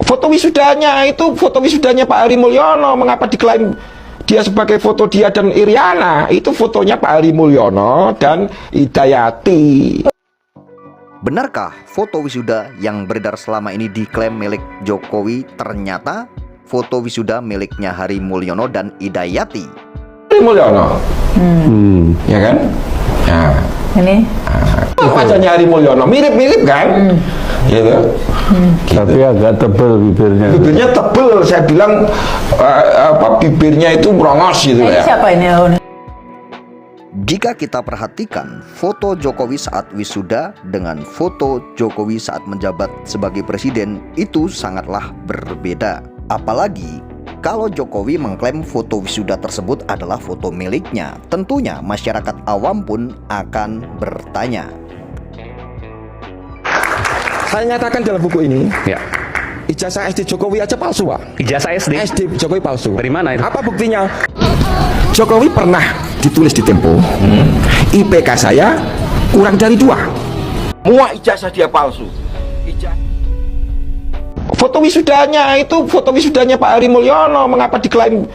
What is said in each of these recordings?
Foto wisudanya itu foto wisudanya Pak Heri Mulyono. Mengapa diklaim dia sebagai foto dia dan Iriana? Itu fotonya Pak Heri Mulyono dan Hidayati. Benarkah foto wisuda yang beredar selama ini diklaim milik Jokowi ternyata foto wisuda miliknya Heri Mulyono dan Hidayati? Heri Mulyono, ya kan? Nah, Ini wajahnya Heri Mulyono mirip-mirip kan? Gitu. Tapi agak tebel bibirnya. Bibirnya tebel, saya bilang bibirnya itu merongos gitu ini ya. siapa ini? Jika kita perhatikan foto Jokowi saat wisuda dengan foto Jokowi saat menjabat sebagai presiden itu sangatlah berbeda. Apalagi kalau Jokowi mengklaim foto wisuda tersebut adalah foto miliknya, tentunya masyarakat awam pun akan bertanya. Saya nyatakan dalam buku ini, Ya. ijazah SD Jokowi aja palsu, Pak. Ijazah SD. SD Jokowi palsu. Dari mana itu? Apa buktinya? Jokowi pernah ditulis di Tempo, IPK saya kurang dari 2. Semua ijazah dia palsu. Foto wisudanya itu foto wisudanya Pak Heri Mulyono. Mengapa diklaim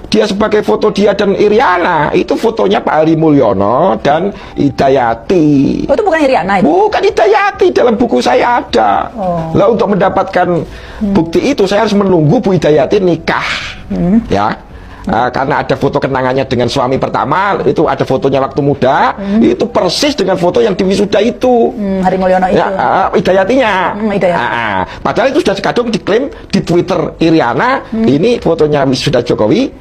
dia sebagai foto dia dan Iriana? Itu fotonya Pak Heri Mulyono dan Hidayati. Oh, itu bukan Iriana itu? Bukan Hidayati, dalam buku saya ada. Lah untuk mendapatkan bukti itu saya harus menunggu Bu Hidayati nikah, ya. Karena ada foto kenangannya dengan suami pertama, itu ada fotonya waktu muda, itu persis dengan foto yang di wisuda itu. Heri Mulyono itu. Ya, Hidayatinya. Hidayati. Padahal itu sudah kadung diklaim di Twitter Iriana, ini fotonya wisuda Jokowi.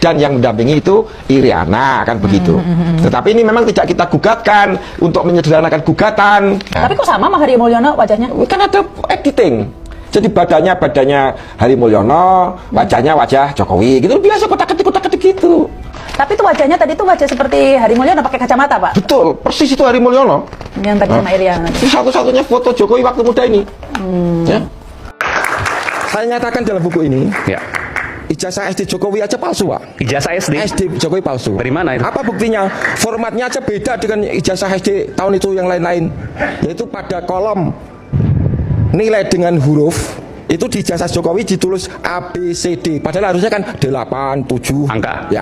Dan yang mendampingi itu Iriana, kan begitu. Tetapi ini memang tidak kita gugatkan untuk menyederhanakan gugatan. Tapi kok sama sama Heri Mulyono wajahnya? Kan ada editing. Jadi badannya Heri Mulyono, wajahnya wajah Jokowi, gitu biasa kotak-ketik gitu. Tapi itu wajahnya tadi itu wajah seperti Heri Mulyono pakai kacamata, Pak? Betul, persis itu Heri Mulyono. Yang tadi sama Iriana. Ini satu-satunya foto Jokowi waktu muda ini. Ya. Saya nyatakan dalam buku ini, Ya. ijazah SD Jokowi aja palsu, Pak. Ijazah SD. SD Jokowi palsu. Dari mana itu? Apa buktinya? Formatnya aja beda dengan ijazah SD tahun itu yang lain-lain. Yaitu pada kolom nilai dengan huruf itu di ijazah Jokowi ditulis A, B, C, D. Padahal harusnya kan 8, 7 Angka. Ya.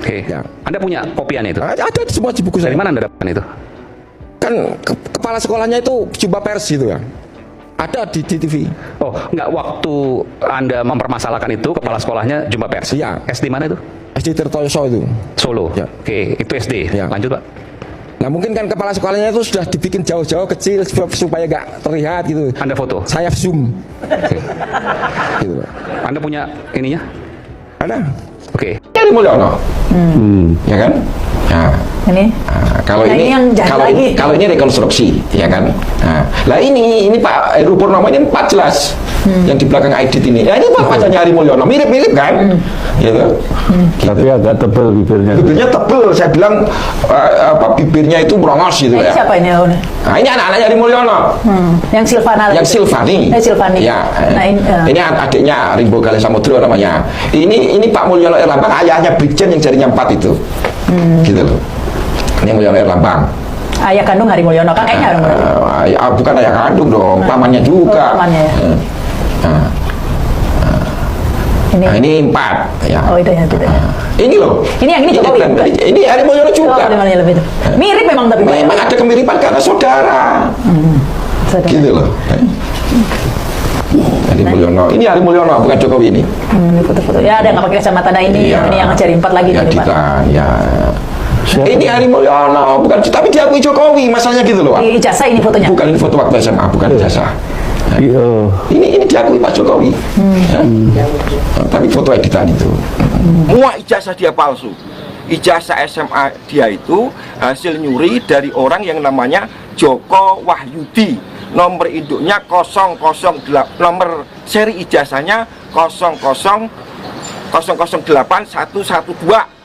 Oke. Ya. Anda punya kopiannya itu? Ada semua di buku Dari saya. mana Anda dapatkan itu? Kan kepala sekolahnya itu jumpa pers gitu ya. Ada di TV. Oh, enggak, waktu Anda mempermasalahkan itu kepala sekolahnya jumpa pers. Iya. SD mana itu? SD Tirtoyoso itu. Solo. Ya. Oke, itu SD. Ya. Lanjut, Pak. Nah mungkin kan kepala sekolahnya itu sudah dibikin jauh-jauh kecil supaya nggak terlihat gitu. Anda foto. Saya zoom. Oke. Gitu. Anda punya ininya? Ada. Oke. Heri Mulyono. Ya kan? Nah, Ini. kalau Nah, ini, ini yang jahat kalau lagi. kalau ini rekonstruksi, ya kan? Nah, lah ini Pak Heru Purnomo ini 4 jelas yang di belakang edit ini. Ya ini Pak wajahnya Heri Mulyono, mirip-mirip kan? Gitu. Tapi agak tebel bibirnya. Bibirnya tebel, saya bilang bibirnya itu merongos gitu Ini ya. siapa ini? Nah, ini anak-anaknya Heri Mulyono. Yang Silvana. Yang Silvani. Silvani. Ya. Nah, ini adiknya Rimbo Gale Samudro namanya. Ini Pak Mulyono Erlambang, ayahnya Brigjen yang jarinya 4 itu. Gitu loh. Ini Mulyono Erlambang. ayah kandung Heri Mulyono, kakeknya dong berarti. Bukan ayah kandung dong, pamannya juga. Pamannya ya. Ini. Nah, ini 4 ya. Oh itu ya, gitu ya. Ini loh. Ini yang ini Jokowi. Ini Heri Mulyono juga. Lebih itu. Mirip memang tapi. Memang ada kemiripan karena saudara. Saudara. Gitu loh. Heri Mulyono. Ini Heri Mulyono bukan Jokowi ini. Ini foto-foto. Ya ada nggak pakai kacamata. Nah ini, Iya. ini yang cari 4 lagi Ya, nih Pak. ya. Ini Heri Mulyono, bukan, tapi diakui Jokowi, masalahnya gitu loh, Pak. Di ijazah ini fotonya. Bukan ini foto waktu SMA, bukan ijazah. Iya. Ini diakui Pak Jokowi. Ya. Tapi foto editan itu. Semua ijazah dia palsu. Ijazah SMA dia itu hasil nyuri dari orang yang namanya Joko Wahyudi. Nomor induknya 008, nomor seri ijazahnya 0081112.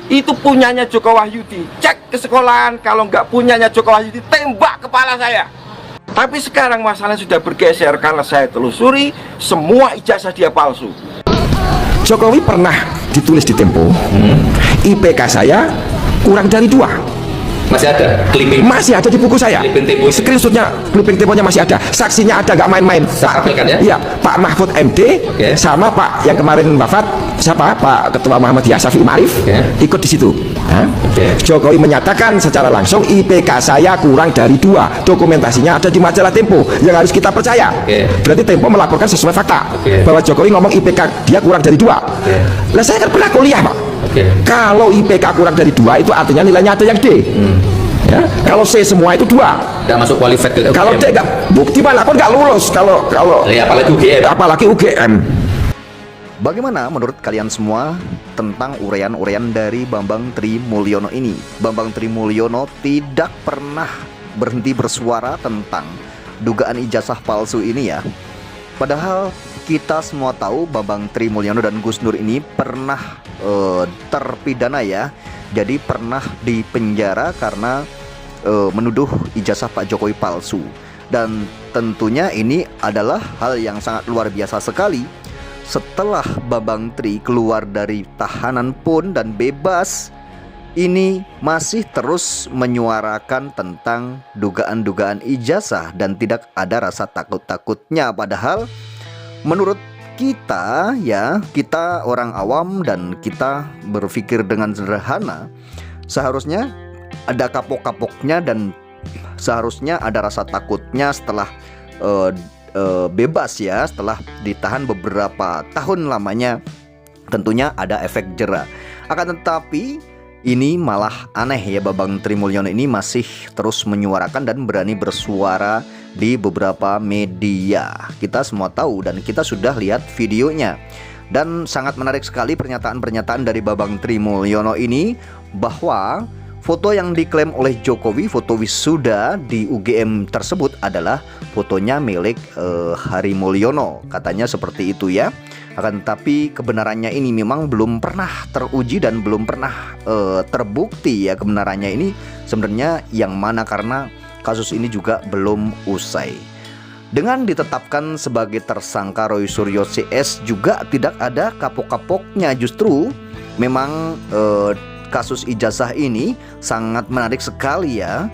Itu punyanya Joko Wahyudi. Cek ke sekolahan, kalau nggak punyanya Joko Wahyudi, tembak kepala saya. Tapi sekarang masalah sudah bergeser karena saya telusuri semua ijazah dia palsu. Jokowi pernah ditulis di Tempo, IPK saya kurang dari 2. Masih ada clipping. Masih ada di buku saya. Clipping tempo. Screenshotnya, clipping temponya masih ada. Saksinya ada, nggak main-main. Saya tampilkan ya. Iya, Pak Mahfud MD Oke. sama Pak yang kemarin wafat, siapa? Pak Ketua Muhammadiyah Syafi'i Ma'arif Oke. ikut di situ. Hah? Oke. Jokowi menyatakan secara langsung IPK saya kurang dari 2. Dokumentasinya ada di majalah Tempo yang harus kita percaya. Oke. Berarti Tempo melaporkan sesuai fakta Oke. bahwa Jokowi ngomong IPK dia kurang dari 2. Lah saya kan pernah kuliah, Pak. Oke. Kalau IPK kurang dari 2 itu artinya nilainya ada yang D. Ya, kalau C semua itu 2. Tidak masuk qualified ke Kalau D nggak, bukti manapun nggak lulus. Kalau ya, apalagi UGM. apalagi UGM. Bagaimana menurut kalian semua tentang uraian-uraian dari Bambang Trimulyono ini? Bambang Trimulyono tidak pernah berhenti bersuara tentang dugaan ijazah palsu ini ya. Padahal kita semua tahu Bambang Trimulyono dan Gus Nur ini pernah terpidana ya. Jadi pernah dipenjara karena menuduh ijazah Pak Jokowi palsu. Dan tentunya ini adalah hal yang sangat luar biasa sekali. Setelah Bambang Tri keluar dari tahanan pun dan bebas, ini masih terus menyuarakan tentang dugaan-dugaan ijazah dan tidak ada rasa takut-takutnya. Padahal menurut kita ya, kita orang awam dan kita berpikir dengan sederhana, seharusnya ada kapok-kapoknya dan seharusnya ada rasa takutnya setelah bebas ya, setelah ditahan beberapa tahun lamanya. Tentunya ada efek jera. Akan tetapi ini malah aneh ya, Bambang Trimulyono ini masih terus menyuarakan dan berani bersuara di beberapa media. Kita semua tahu dan kita sudah lihat videonya. Dan sangat menarik sekali pernyataan-pernyataan dari Bambang Trimulyono ini, bahwa foto yang diklaim oleh Jokowi, foto wisuda di UGM tersebut adalah fotonya milik Hari Mulyono. Katanya seperti itu ya. Akan tetapi kebenarannya ini memang belum pernah teruji dan belum pernah terbukti ya kebenarannya ini sebenarnya yang mana, karena kasus ini juga belum usai. Dengan ditetapkan sebagai tersangka Roy Suryo CS juga tidak ada kapok-kapoknya. Justru memang kasus ijazah ini sangat menarik sekali ya.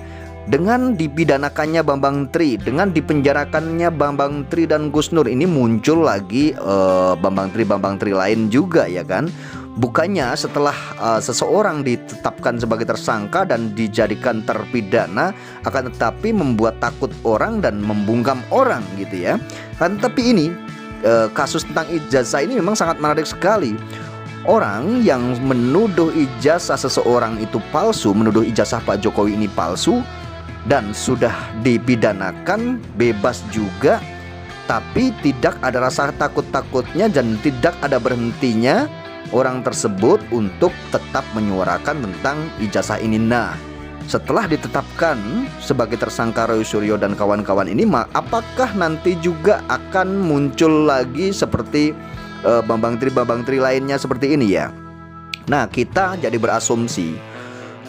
Dengan dipidanakannya Bambang Tri, dengan dipenjarakannya Bambang Tri dan Gus Nur, ini muncul lagi Bambang Tri lain juga ya kan. Bukannya setelah seseorang ditetapkan sebagai tersangka dan dijadikan terpidana, akan tetapi membuat takut orang dan membungkam orang gitu ya. Kan tapi ini kasus tentang ijazah ini memang sangat menarik sekali. Orang yang menuduh ijazah seseorang itu palsu, menuduh ijazah Pak Jokowi ini palsu, dan sudah dipidanakan, bebas juga, tapi tidak ada rasa takut-takutnya dan tidak ada berhentinya orang tersebut untuk tetap menyuarakan tentang ijazah ini. Nah, setelah ditetapkan sebagai tersangka Roy Suryo dan kawan-kawan ini, apakah nanti juga akan muncul lagi seperti Bambang Tri lainnya seperti ini ya? Nah, kita jadi berasumsi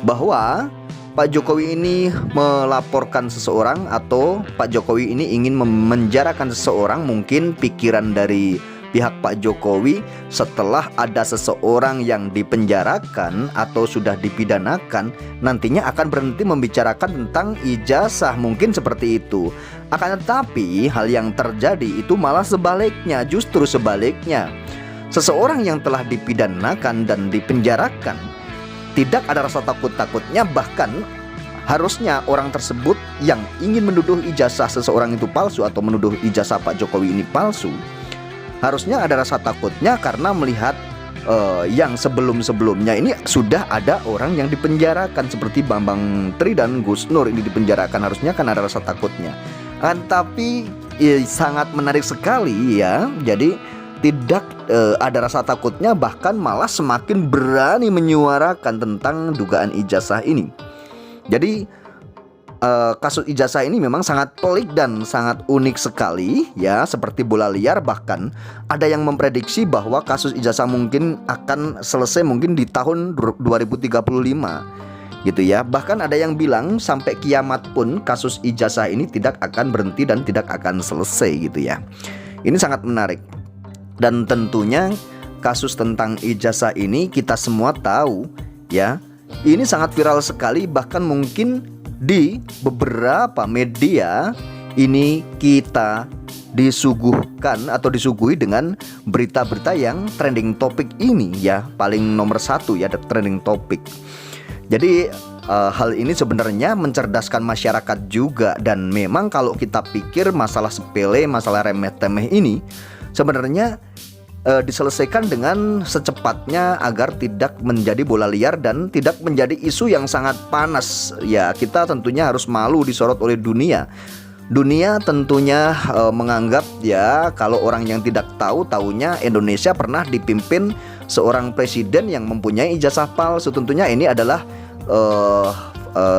bahwa Pak Jokowi ini melaporkan seseorang atau Pak Jokowi ini ingin memenjarakan seseorang. Mungkin pikiran dari pihak Pak Jokowi, setelah ada seseorang yang dipenjarakan atau sudah dipidanakan, nantinya akan berhenti membicarakan tentang ijazah, mungkin seperti itu. Akan tetapi hal yang terjadi itu malah sebaliknya, justru sebaliknya. Seseorang yang telah dipidanakan dan dipenjarakan tidak ada rasa takut-takutnya, bahkan harusnya orang tersebut yang ingin menuduh ijazah seseorang itu palsu atau menuduh ijazah Pak Jokowi ini palsu, harusnya ada rasa takutnya karena melihat yang sebelum-sebelumnya ini sudah ada orang yang dipenjarakan seperti Bambang Tri dan Gus Nur ini dipenjarakan, harusnya kan ada rasa takutnya. Tapi sangat menarik sekali ya. Jadi tidak ada rasa takutnya, bahkan malah semakin berani menyuarakan tentang dugaan ijazah ini. Jadi kasus ijazah ini memang sangat pelik dan sangat unik sekali ya, seperti bola liar. Bahkan ada yang memprediksi bahwa kasus ijazah mungkin akan selesai mungkin di tahun 2035 gitu ya. Bahkan ada yang bilang sampai kiamat pun kasus ijazah ini tidak akan berhenti dan tidak akan selesai gitu ya. Ini sangat menarik. Dan tentunya kasus tentang ijazah ini kita semua tahu ya, ini sangat viral sekali, bahkan mungkin di beberapa media ini kita disuguhi dengan berita-berita yang trending topik ini ya, paling nomor 1 ya, trending topik. Jadi hal ini sebenarnya mencerdaskan masyarakat juga. Dan memang kalau kita pikir masalah sepele, masalah remeh-temeh ini sebenarnya diselesaikan dengan secepatnya agar tidak menjadi bola liar dan tidak menjadi isu yang sangat panas. Ya, kita tentunya harus malu disorot oleh dunia. Dunia tentunya menganggap ya, kalau orang yang tidak tahu, taunya Indonesia pernah dipimpin seorang presiden yang mempunyai ijazah palsu. Tentunya ini adalah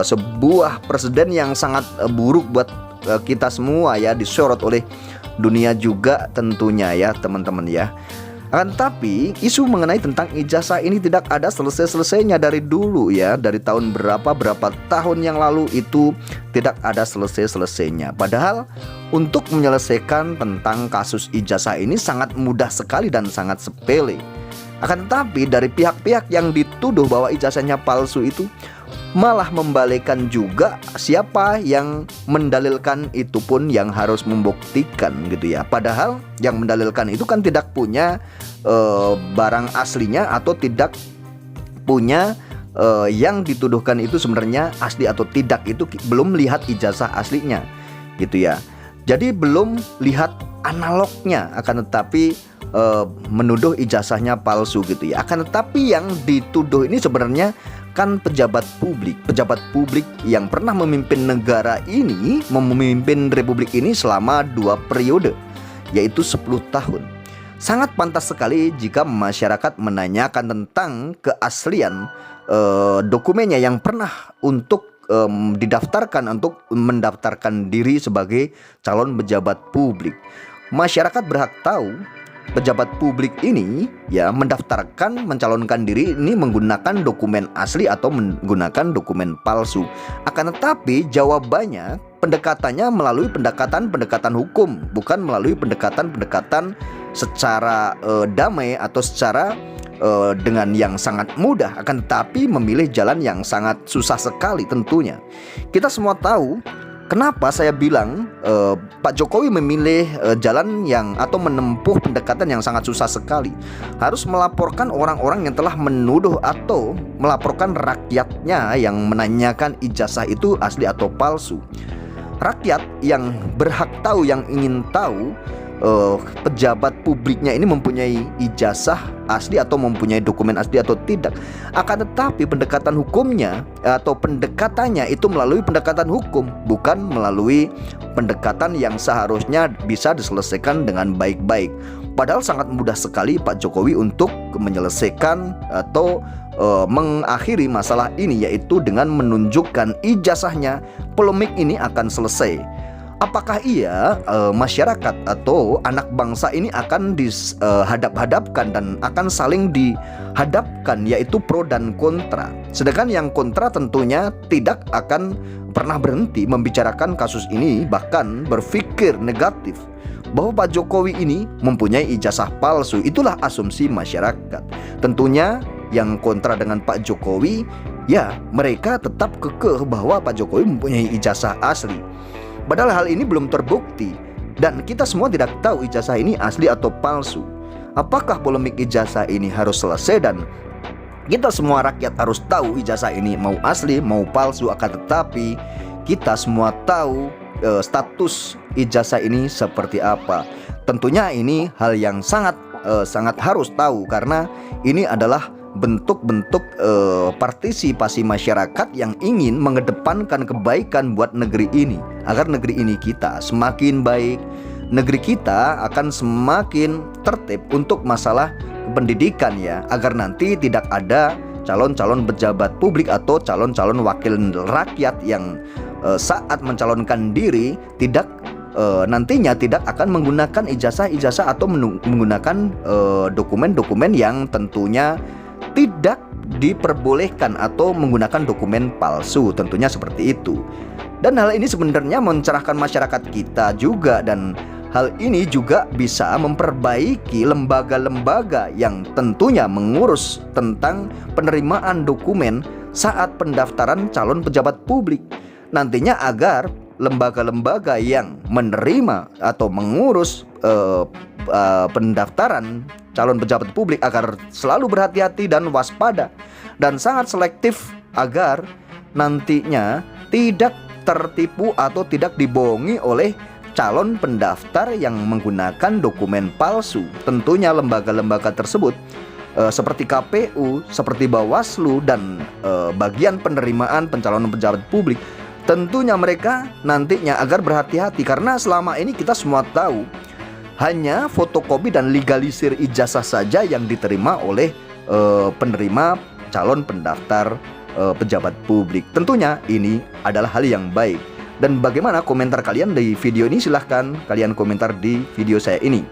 sebuah presiden yang sangat buruk buat kita semua ya, disorot oleh dunia juga tentunya ya teman-teman ya. Akan tetapi isu mengenai tentang ijazah ini tidak ada selesai-selesainya dari dulu ya. Dari tahun berapa tahun yang lalu itu tidak ada selesai-selesainya. Padahal untuk menyelesaikan tentang kasus ijazah ini sangat mudah sekali dan sangat sepele. Akan tetapi dari pihak-pihak yang dituduh bahwa ijazahnya palsu itu malah membalikkan juga, siapa yang mendalilkan itu pun yang harus membuktikan gitu ya. Padahal yang mendalilkan itu kan tidak punya barang aslinya, atau tidak punya yang dituduhkan itu sebenarnya asli atau tidak, itu belum lihat ijazah aslinya gitu ya. Jadi belum lihat analognya, akan tetapi menuduh ijazahnya palsu gitu ya. Akan tetapi yang dituduh ini sebenarnya kan pejabat publik yang pernah memimpin negara ini, memimpin republik ini selama 2 periode, yaitu 10 tahun. Sangat pantas sekali jika masyarakat menanyakan tentang keaslian dokumennya yang pernah untuk didaftarkan, untuk mendaftarkan diri sebagai calon pejabat publik. Masyarakat berhak tahu pejabat publik ini ya mendaftarkan, mencalonkan diri ini menggunakan dokumen asli atau menggunakan dokumen palsu. Akan tetapi jawabannya, pendekatannya melalui pendekatan hukum, bukan melalui pendekatan secara damai atau secara dengan yang sangat mudah. Akan tetapi memilih jalan yang sangat susah sekali tentunya. Kita semua tahu kenapa saya bilang Pak Jokowi memilih jalan yang atau menempuh pendekatan yang sangat susah sekali. Harus melaporkan orang-orang yang telah menuduh atau melaporkan rakyatnya yang menanyakan ijazah itu asli atau palsu. Rakyat yang berhak tahu, yang ingin tahu pejabat publiknya ini mempunyai ijazah asli atau mempunyai dokumen asli atau tidak. Akan tetapi pendekatan hukumnya atau pendekatannya itu melalui pendekatan hukum, bukan melalui pendekatan yang seharusnya bisa diselesaikan dengan baik-baik. Padahal sangat mudah sekali Pak Jokowi untuk menyelesaikan atau mengakhiri masalah ini, yaitu dengan menunjukkan ijazahnya. Polemik ini akan selesai. Apakah masyarakat atau anak bangsa ini akan dihadap-hadapkan dan akan saling dihadapkan, yaitu pro dan kontra. Sedangkan yang kontra tentunya tidak akan pernah berhenti membicarakan kasus ini, bahkan berpikir negatif bahwa Pak Jokowi ini mempunyai ijazah palsu. Itulah asumsi masyarakat. Tentunya yang kontra dengan Pak Jokowi, ya mereka tetap kekeh bahwa Pak Jokowi mempunyai ijazah asli. Padahal hal ini belum terbukti dan kita semua tidak tahu ijazah ini asli atau palsu. Apakah polemik ijazah ini harus selesai dan kita semua rakyat harus tahu ijazah ini mau asli mau palsu? Akan tetapi kita semua tahu status ijazah ini seperti apa. Tentunya ini hal yang sangat harus tahu, karena ini adalah bentuk-bentuk partisipasi masyarakat yang ingin mengedepankan kebaikan buat negeri ini, agar negeri ini kita semakin baik, negeri kita akan semakin tertib untuk masalah pendidikan ya, agar nanti tidak ada calon-calon pejabat publik atau calon-calon wakil rakyat yang saat mencalonkan diri nantinya tidak akan menggunakan ijazah-ijazah atau menggunakan dokumen-dokumen yang tentunya tidak diperbolehkan atau menggunakan dokumen palsu, tentunya seperti itu. Dan hal ini sebenarnya mencerahkan masyarakat kita juga, dan hal ini juga bisa memperbaiki lembaga-lembaga yang tentunya mengurus tentang penerimaan dokumen saat pendaftaran calon pejabat publik. Nantinya agar lembaga-lembaga yang menerima atau mengurus pendaftaran calon pejabat publik agar selalu berhati-hati dan waspada dan sangat selektif agar nantinya tidak tertipu atau tidak dibohongi oleh calon pendaftar yang menggunakan dokumen palsu. Tentunya lembaga-lembaga tersebut seperti KPU, seperti Bawaslu dan bagian penerimaan pencalonan pejabat publik, tentunya mereka nantinya agar berhati-hati karena selama ini kita semua tahu hanya fotokopi dan legalisir ijazah saja yang diterima oleh penerima calon pendaftar pejabat publik. Tentunya ini adalah hal yang baik. Dan bagaimana komentar kalian di video ini? Silahkan kalian komentar di video saya ini.